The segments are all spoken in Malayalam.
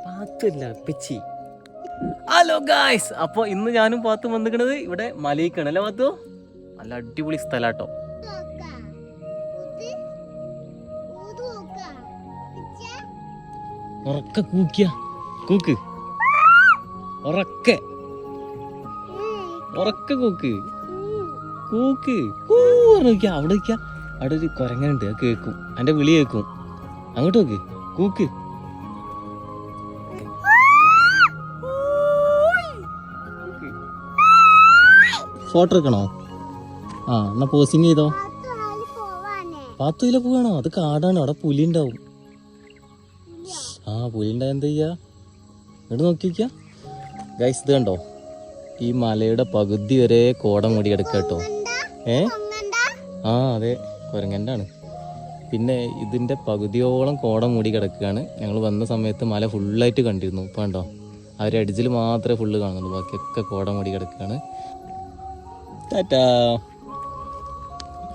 പാത്തല്ല പിച്ചി. ഹലോ ഗായ്സ്, അപ്പൊ ഇന്ന് ഞാനും പാത്തും വന്നിക്കണത് ഇവിടെ മലയിക്കാണ് അല്ലേ പാത്തു? നല്ല അടിപൊളി സ്ഥലാട്ടോ. ഉറക്ക കൂക്കിയ കൂക്ക്, ഉറക്കെ ഉറക്ക കൂക്ക് കൂക്ക് കൂറിക്ക. അവിടെ വയ്ക്ക, അവിടെ ഒരു കുരങ്ങനുണ്ട്, അത് കേൾക്കും, എൻ്റെ വിളി കേൾക്കും. അങ്ങോട്ട് നോക്ക്, കൂക്ക്. ഫോട്ടോ എടുക്കണോ? ആ എന്നാ പോസിങ് ചെയ്തോ. പാത്തുയില പോവാണോ? അത് കാടാണ്, അവിടെ പുലി ഉണ്ടാവും. ആ പുലി ഉണ്ടായ എന്താ ചെയ്യാ? ഇങ്ങോട്ട് നോക്കിക്ക ഗൈസ്, ഇത് കണ്ടോ, ഈ മലയുടെ പകുതി വരെ കോട മൂടി കിടക്കുക കേട്ടോ. ആ അതെ, കുരങ്ങൻ്റെ ആണ്. പിന്നെ ഇതിൻ്റെ പകുതിയോളം കോട മൂടി കിടക്കുകയാണ്. ഞങ്ങൾ വന്ന സമയത്ത് മല ഫുള്ളായിട്ട് കണ്ടിരുന്നു. ഇപ്പം കണ്ടോ, ആ ഒരു അടിച്ചിൽ മാത്രമേ ഫുള്ള് കാണുന്നുള്ളൂ, ബാക്കിയൊക്കെ കോട മൂടി കിടക്കുകയാണ്. ടാറ്റാ.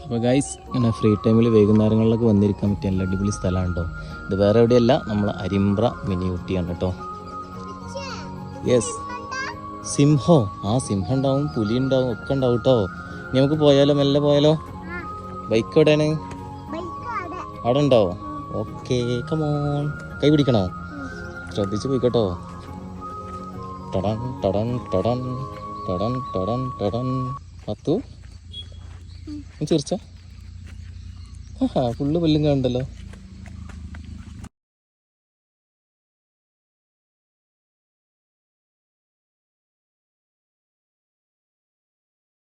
അപ്പോൾ ഗൈസ്, ഇങ്ങനെ ഫ്രീ ടൈമിൽ വൈകുന്നേരങ്ങളിലൊക്കെ വന്നിരിക്കാൻ പറ്റിയ നല്ല അടിപൊളി സ്ഥലമാണ് കേട്ടോ. ഇത് വേറെ എവിടെയല്ല, നമ്മൾ അരിമ്പ്ര മിനി ഊട്ടിയാണ് കേട്ടോ. യെസ്, സിംഹോ? ആ സിംഹം ഉണ്ടാവും, പുലി ഉണ്ടാവും, ഒക്കെ ഉണ്ടാവും കേട്ടോ. ഇനി നമുക്ക് പോയാലോ, മെല്ലെ പോയാലോ? ബൈക്ക് എവിടെയാണ്? അവിടെ ഉണ്ടോ? Okay, come on. കൈ പിടിക്കണോ? ശ്രദ്ധിച്ച് പോയിക്കോട്ടോ. ടടൻ ടടൻ ടടൻ ടടൻ ടടൻ ടടൻ. പത്തു ചിരിച്ചോ? ആ ഫുള്ള് പല്ലും കാണണ്ടല്ലോ.